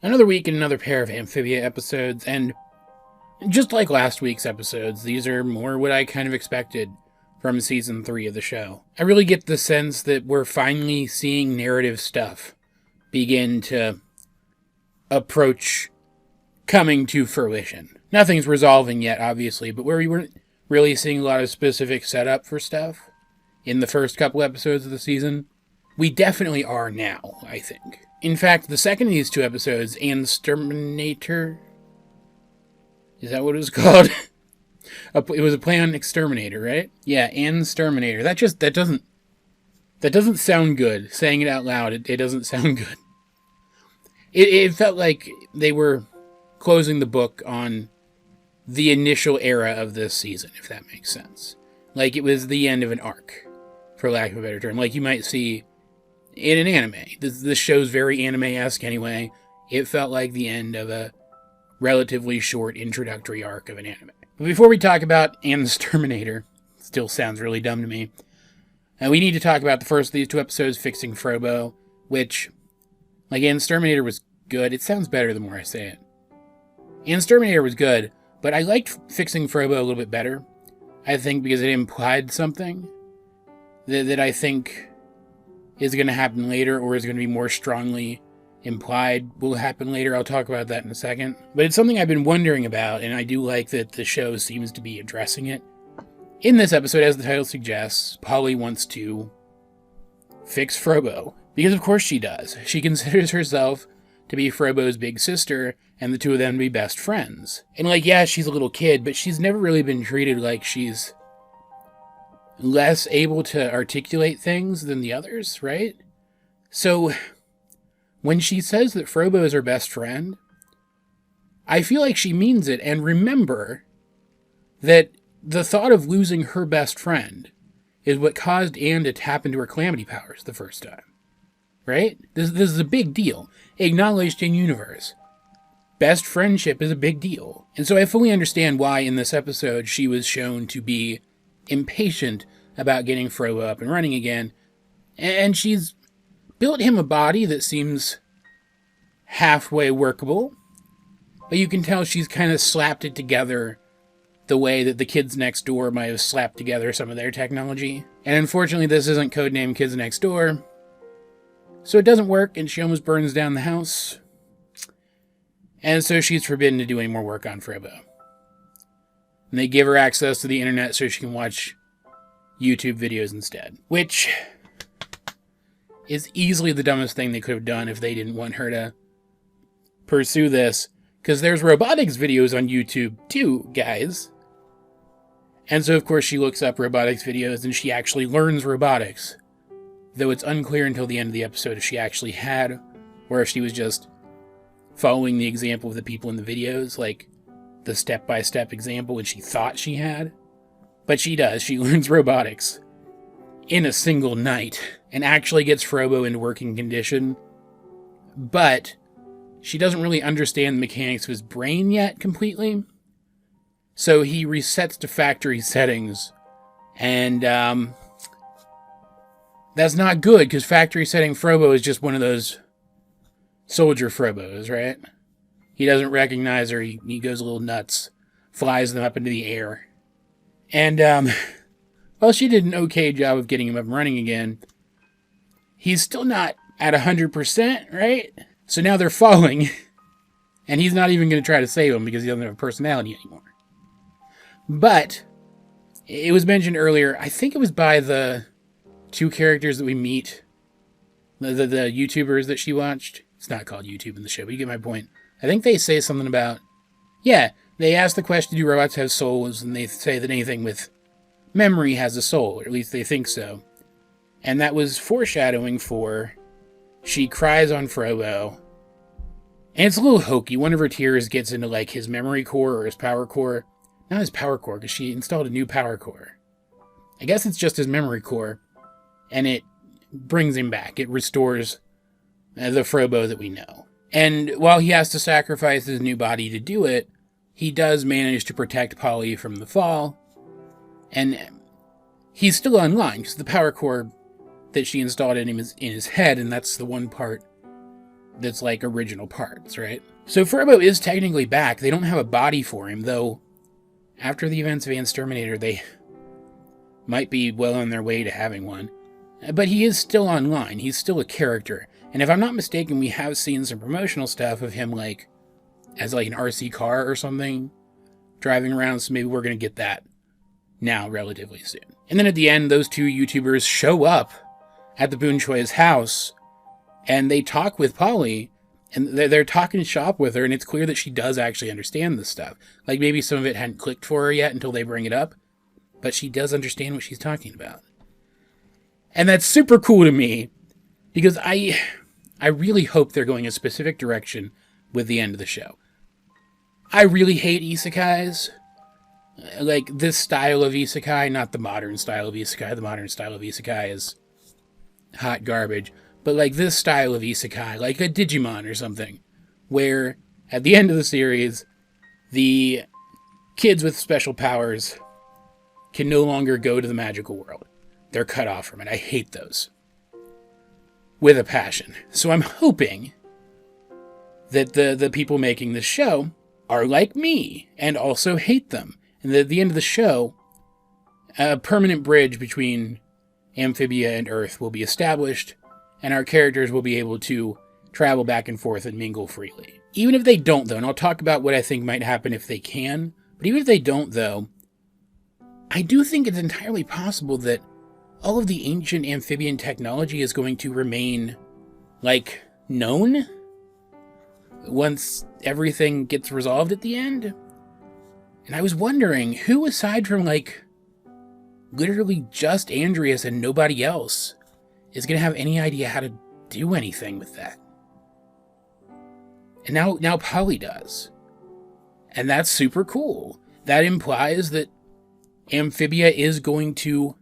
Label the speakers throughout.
Speaker 1: Another week and another pair of Amphibia episodes, and just like last week's episodes, these are more what I kind of expected from Season 3 of the show. I really get the sense that we're finally seeing narrative stuff begin to approach coming to fruition. Nothing's resolving yet, obviously, but where we weren't really seeing a lot of specific setup for stuff in the first couple episodes of the season, we definitely are now, I think. In fact, the second of these two episodes, Anne-sterminator, is that what it was called? It was a play on exterminator, right? Yeah, Anne-sterminator. That doesn't sound good. Saying it out loud, it doesn't sound good. It felt like they were closing the book on the initial era of this season, if that makes sense. Like it was the end of an arc, for lack of a better term. Like you might see in an anime. This show's very anime-esque anyway. It felt like the end of a relatively short introductory arc of an anime. But before we talk about Anne-sterminator, still sounds really dumb to me, we need to talk about the first of these two episodes, Fixing Frobo, which, like, Anne-sterminator was good. It sounds better the more I say it. Anne-sterminator was good, but I liked Fixing Frobo a little bit better, I think, because it implied something that I think is going to happen later, or is going to be more strongly implied will happen later. I'll talk about that in a second. But it's something I've been wondering about, and I do like that the show seems to be addressing it. In this episode, as the title suggests, Polly wants to fix Frobo. Because of course she does. She considers herself to be Frobo's big sister, and the two of them to be best friends. And like, yeah, she's a little kid, but she's never really been treated like she's less able to articulate things than the others, right? So, when she says that Frobo is her best friend, I feel like she means it, and remember that the thought of losing her best friend is what caused Anne to tap into her calamity powers the first time. Right? This is a big deal. Acknowledged in universe. Best friendship is a big deal. And so I fully understand why in this episode she was shown to be impatient about getting Frobo up and running again. And she's built him a body that seems halfway workable. But you can tell she's kind of slapped it together the way that the kids next door might have slapped together some of their technology. And unfortunately this isn't codename Kids Next Door. So it doesn't work, and she almost burns down the house. And so she's forbidden to do any more work on Frobo. And they give her access to the internet so she can watch YouTube videos instead. Which is easily the dumbest thing they could have done if they didn't want her to pursue this. Because there's robotics videos on YouTube too, guys. And so of course she looks up robotics videos and she actually learns robotics. Though it's unclear until the end of the episode if she actually had, or if she was just following the example of the people in the videos, like the step-by-step example, and she thought she had. But she does. She learns robotics in a single night, and actually gets Frobo into working condition. But she doesn't really understand the mechanics of his brain yet completely. So he resets to factory settings, and that's not good, because factory setting Frobo is just one of those soldier Frobos, right? He doesn't recognize her, he goes a little nuts, flies them up into the air. And, well, she did an okay job of getting him up and running again. He's still not at 100%, right? So now they're falling, and he's not even going to try to save him because he doesn't have a personality anymore. But, it was mentioned earlier, I think it was by the two characters that we meet, the YouTubers that she watched. It's not called YouTube in the show, but you get my point. I think they say something about, yeah, they ask the question, do robots have souls? And they say that anything with memory has a soul, or at least they think so. And that was foreshadowing for, she cries on Frobo, and it's a little hokey. One of her tears gets into, like, his memory core or his power core. Not his power core, because she installed a new power core. I guess it's just his memory core. And it brings him back. It restores the Frobo that we know. And while he has to sacrifice his new body to do it, he does manage to protect Polly from the fall. And he's still online, because the power core that she installed in him is in his head, and that's the one part that's like original parts, right? So Frobo is technically back. They don't have a body for him, though after the events of Anne-sterminator, they might be well on their way to having one. But he is still online. He's still a character. And if I'm not mistaken, we have seen some promotional stuff of him, like, as like an RC car or something, driving around, so maybe we're going to get that now relatively soon. And then at the end, those two YouTubers show up at the Bunchoi's house, and they talk with Polly, and they're talking shop with her, and it's clear that she does actually understand this stuff. Like, maybe some of it hadn't clicked for her yet until they bring it up, but she does understand what she's talking about. And that's super cool to me, because I really hope they're going a specific direction with the end of the show. I really hate isekais. Like, this style of isekai, not the modern style of isekai. The modern style of isekai is hot garbage. But like this style of isekai, like a Digimon or something, where at the end of the series, the kids with special powers can no longer go to the magical world. They're cut off from it. I hate those. With a passion. So I'm hoping that the people making this show are like me and also hate them. And that at the end of the show, a permanent bridge between Amphibia and Earth will be established, and our characters will be able to travel back and forth and mingle freely. Even if they don't, though, and I'll talk about what I think might happen if they can, but even if they don't, though, I do think it's entirely possible that all of the ancient amphibian technology is going to remain, like, known once everything gets resolved at the end. And I was wondering, who aside from, like, literally just Andreas and nobody else is going to have any idea how to do anything with that? And now Polly does. And that's super cool. That implies that Amphibia is going to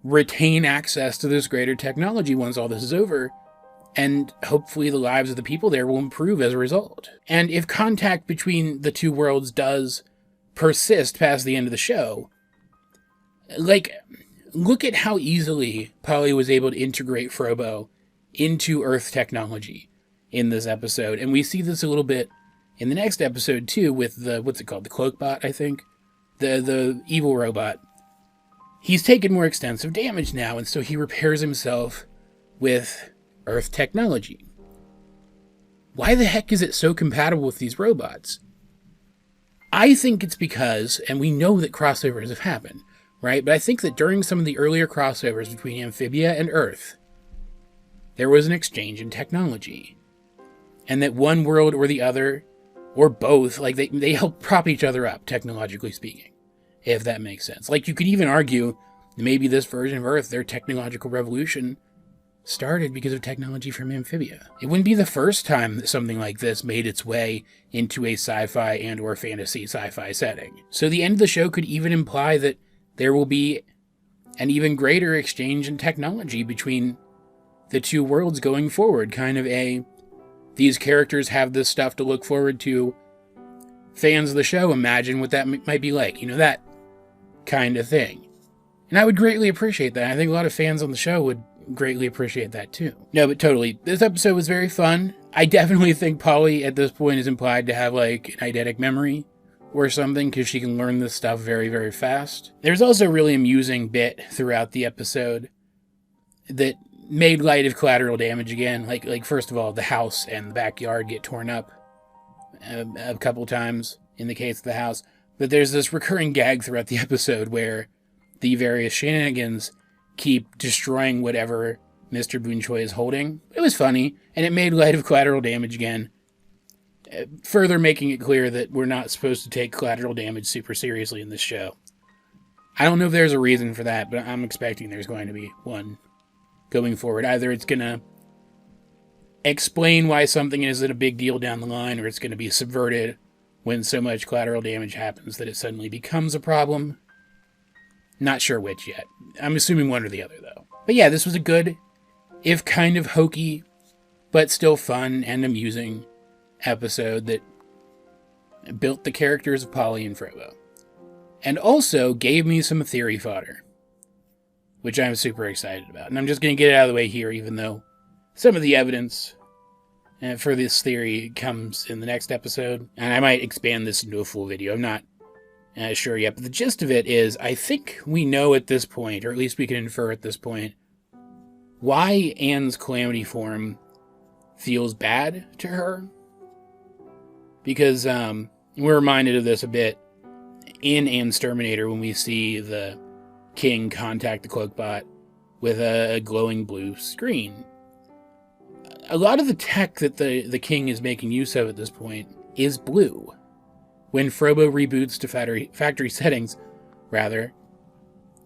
Speaker 1: retain access to this greater technology once all this is over, and hopefully the lives of the people there will improve as a result. And if contact between the two worlds does persist past the end of the show, like, look at how easily Polly was able to integrate Frobo into Earth technology in this episode. And we see this a little bit in the next episode, too, with the, what's it called? The Cloakbot, I think? The evil robot. He's taken more extensive damage now, and so he repairs himself with Earth technology. Why the heck is it so compatible with these robots? I think it's because, and we know that crossovers have happened, right? But I think that during some of the earlier crossovers between Amphibia and Earth, there was an exchange in technology. And that one world or the other, or both, like they help prop each other up, technologically speaking, if that makes sense. Like, you could even argue that maybe this version of Earth, their technological revolution, started because of technology from Amphibia. It wouldn't be the first time that something like this made its way into a sci-fi and or fantasy sci-fi setting. So the end of the show could even imply that there will be an even greater exchange in technology between the two worlds going forward. Kind of these characters have this stuff to look forward to. Fans of the show, imagine what that might be like. You know, that kind of thing. And I would greatly appreciate that. I think a lot of fans on the show would greatly appreciate that too. No, but totally. This episode was very fun. I definitely think Polly at this point is implied to have like an eidetic memory or something, because she can learn this stuff very, very fast. There's also a really amusing bit throughout the episode that made light of collateral damage again. Like first of all, the house and the backyard get torn up a couple times in the case of the house. But there's this recurring gag throughout the episode where the various shenanigans keep destroying whatever Mr. Bunchoi is holding. It was funny, and it made light of collateral damage again, further making it clear that we're not supposed to take collateral damage super seriously in this show. I don't know if there's a reason for that, but I'm expecting there's going to be one going forward. Either it's going to explain why something isn't a big deal down the line, or it's going to be subverted when so much collateral damage happens that it suddenly becomes a problem. Not sure which yet. I'm assuming one or the other, though. But yeah, this was a good, if kind of hokey, but still fun and amusing episode that built the characters of Polly and Frobo. And also gave me some theory fodder, which I'm super excited about. And I'm just going to get it out of the way here, even though some of the evidence for this theory comes in the next episode, and I might expand this into a full video. I'm not sure yet, but the gist of it is, I think we know at this point, or at least we can infer at this point, why Anne's calamity form feels bad to her. Because we're reminded of this a bit in Anne-sterminator when we see the king contact the cloakbot with a glowing blue screen. A lot of the tech that the king is making use of at this point is blue. When Frobo reboots to factory settings,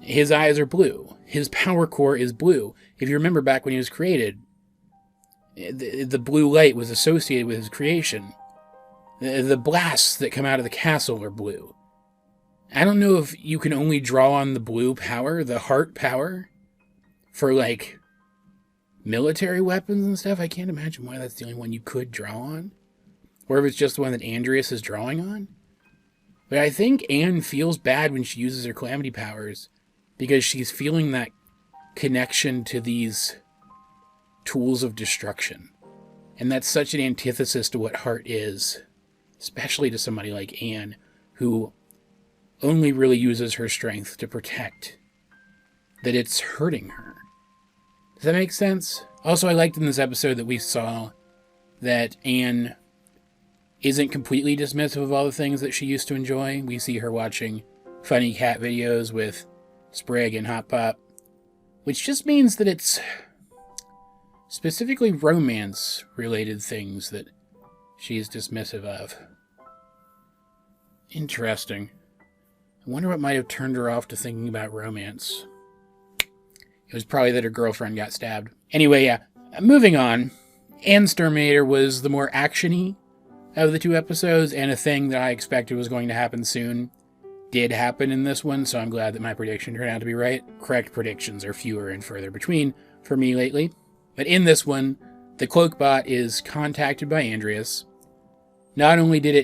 Speaker 1: his eyes are blue. His power core is blue. If you remember back when he was created, the blue light was associated with his creation. The blasts that come out of the castle are blue. I don't know if you can only draw on the blue power, the heart power, for, like, military weapons and stuff. I can't imagine why that's the only one you could draw on. Or if it's just the one that Andreas is drawing on. But I think Anne feels bad when she uses her calamity powers because she's feeling that connection to these tools of destruction. And that's such an antithesis to what heart is, especially to somebody like Anne, who only really uses her strength to protect, that it's hurting her. Does that make sense? Also, I liked in this episode that we saw that Anne isn't completely dismissive of all the things that she used to enjoy. We see her watching funny cat videos with Sprig and Hot Pop, which just means that it's specifically romance-related things that she's dismissive of. Interesting. I wonder what might have turned her off to thinking about romance. It was probably that her girlfriend got stabbed. Anyway, yeah, moving on. Anne-sterminator was the more action-y of the two episodes, and a thing that I expected was going to happen soon did happen in this one, so I'm glad that my prediction turned out to be right. Correct predictions are fewer and further between for me lately. But in this one, the cloakbot is contacted by Andreas. Not only did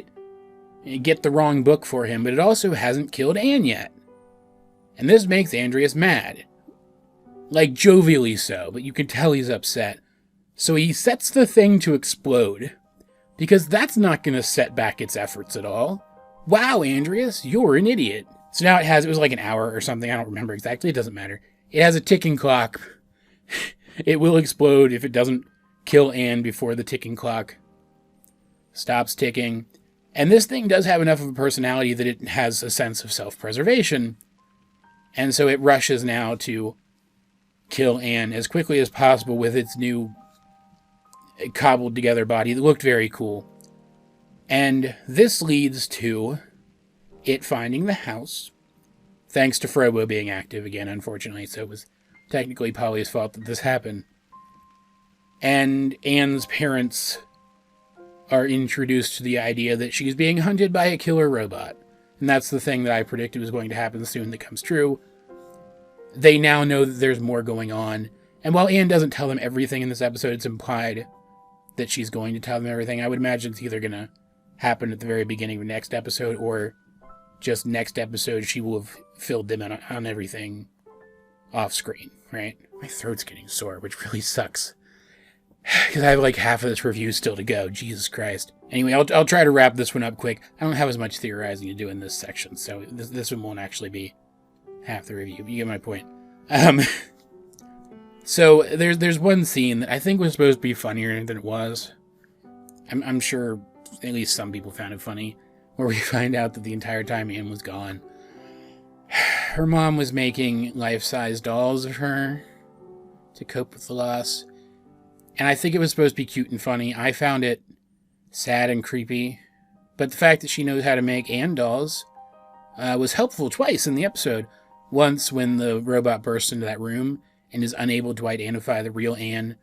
Speaker 1: it get the wrong book for him, but it also hasn't killed Anne yet. And this makes Andreas mad. Like, jovially so, but you can tell he's upset. So he sets the thing to explode, because that's not going to set back its efforts at all. Wow, Andreas, you're an idiot. So now it was like an hour or something, I don't remember exactly, it doesn't matter. It has a ticking clock. It will explode if it doesn't kill Anne before the ticking clock stops ticking. And this thing does have enough of a personality that it has a sense of self-preservation. And so it rushes now to kill Anne as quickly as possible with its new cobbled together body that looked very cool. And this leads to it finding the house, thanks to Frobo being active again, unfortunately, so it was technically Polly's fault that this happened. And Anne's parents are introduced to the idea that she's being hunted by a killer robot. And that's the thing that I predicted was going to happen soon that comes true. They now know that there's more going on. And while Anne doesn't tell them everything in this episode, it's implied that she's going to tell them everything. I would imagine it's either going to happen at the very beginning of the next episode, or just next episode she will have filled them in on everything off screen, right? My throat's getting sore, which really sucks. Because I have like half of this review still to go. Jesus Christ. Anyway, I'll try to wrap this one up quick. I don't have as much theorizing to do in this section, so this one won't actually be half the review. You get my point. So there's one scene that I think was supposed to be funnier than it was. I'm sure at least some people found it funny, where we find out that the entire time Anne was gone, her mom was making life-size dolls of her to cope with the loss. And I think it was supposed to be cute and funny. I found it sad and creepy. But the fact that she knows how to make Anne dolls was helpful twice in the episode. Once when the robot bursts into that room and is unable to identify the real Anne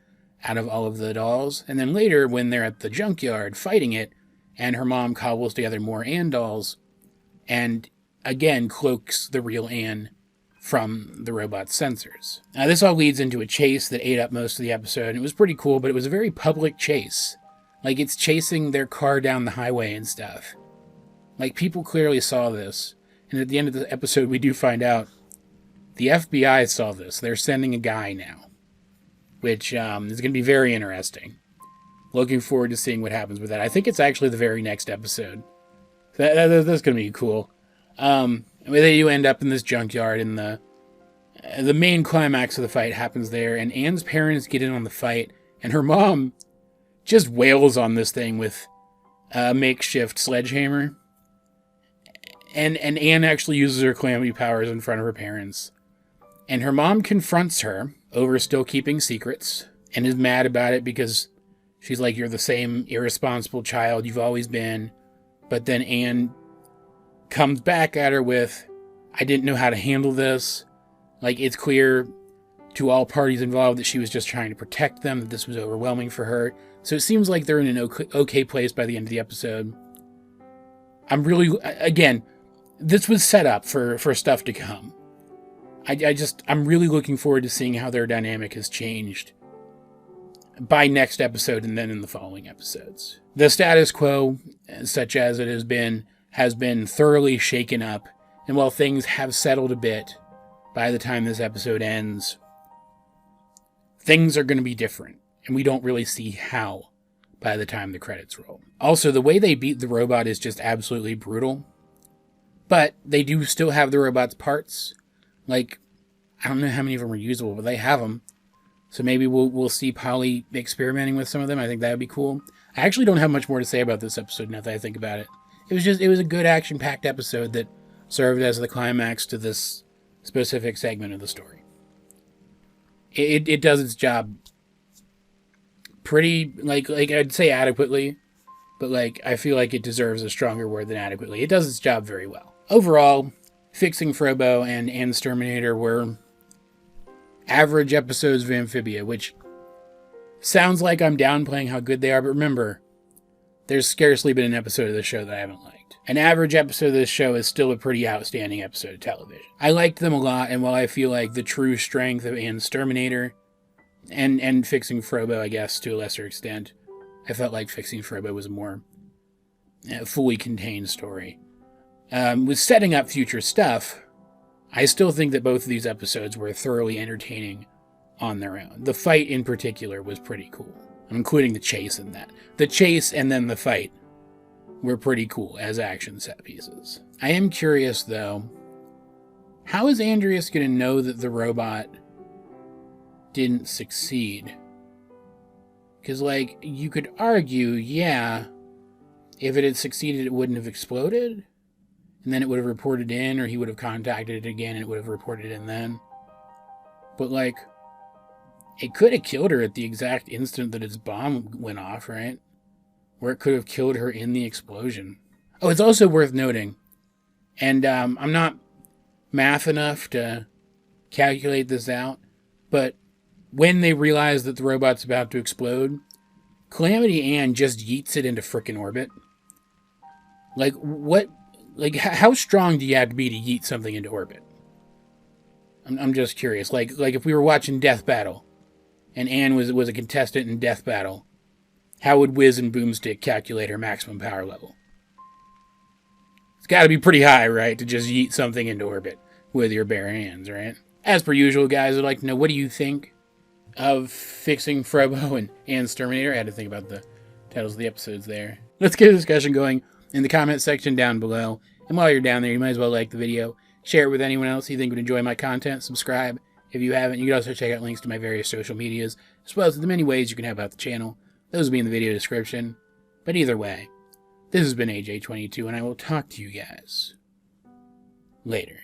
Speaker 1: out of all of the dolls. And then later when they're at the junkyard fighting it, and her mom cobbles together more Anne dolls and again cloaks the real Anne from the robot's sensors. Now, this all leads into a chase that ate up most of the episode. It was pretty cool, but it was a very public chase. Like, it's chasing their car down the highway and stuff. Like, people clearly saw this. And at the end of the episode, we do find out the FBI saw this. They're sending a guy now, which is going to be very interesting. Looking forward to seeing what happens with that. I think it's actually the very next episode. That's going to be cool. They do end up in this junkyard, and the main climax of the fight happens there, and Anne's parents get in on the fight, and her mom just wails on this thing with a makeshift sledgehammer. And Anne actually uses her calamity powers in front of her parents. And her mom confronts her over still keeping secrets, and is mad about it because she's like, you're the same irresponsible child you've always been. But then Anne comes back at her with, I didn't know how to handle this. Like, it's clear to all parties involved that she was just trying to protect them, that this was overwhelming for her. So it seems like they're in an okay place by the end of the episode. I'm really, again, this was set up for stuff to come. I'm really looking forward to seeing how their dynamic has changed by next episode and then in the following episodes. The status quo, such as it has been thoroughly shaken up, and while things have settled a bit by the time this episode ends, things are going to be different, and we don't really see how by the time the credits roll. Also, the way they beat the robot is just absolutely brutal, but they do still have the robot's parts. Like, I don't know how many of them are usable, but they have them. So maybe we'll see Polly experimenting with some of them. I think that would be cool. I actually don't have much more to say about this episode now that I think about it. It was a good action-packed episode that served as the climax to this specific segment of the story. It does its job pretty, like I'd say adequately, but like I feel like it deserves a stronger word than adequately. It does its job very well. Overall, Fixing Frobo and Anne-sterminator were average episodes of Amphibia, which sounds like I'm downplaying how good they are, but remember, there's scarcely been an episode of this show that I haven't liked. An average episode of this show is still a pretty outstanding episode of television. I liked them a lot, and while I feel like the true strength of Anne-sterminator and Fixing Frobo, I guess, to a lesser extent, I felt like Fixing Frobo was a more fully contained story. With setting up future stuff, I still think that both of these episodes were thoroughly entertaining on their own. The fight in particular was pretty cool. I'm including the chase in that. The chase and then the fight were pretty cool as action set pieces. I am curious, though, how is Andreas going to know that the robot didn't succeed? Because, like, you could argue, yeah, if it had succeeded, it wouldn't have exploded. And then it would have reported in, or he would have contacted it again and it would have reported in then. But, like, it could have killed her at the exact instant that its bomb went off, right? Or it could have killed her in the explosion. Oh, it's also worth noting, and I'm not math enough to calculate this out, but when they realize that the robot's about to explode, Calamity Ann just yeets it into frickin' orbit. Like, what? Like, how strong do you have to be to yeet something into orbit? I'm just curious. Like if we were watching Death Battle, and Anne was a contestant in Death Battle, how would Wiz and Boomstick calculate her maximum power level? It's got to be pretty high, right, to just yeet something into orbit with your bare hands, right? As per usual, guys, I'd like to know, what do you think of Fixing Frobo and Anne-sterminator? I had to think about the titles of the episodes there. Let's get a discussion going in the comment section down below. And while you're down there, you might as well like the video, share it with anyone else you think would enjoy my content, subscribe if you haven't. You can also check out links to my various social medias, as well as the many ways you can help out the channel. Those will be in the video description. But either way, this has been AJ22, and I will talk to you guys later.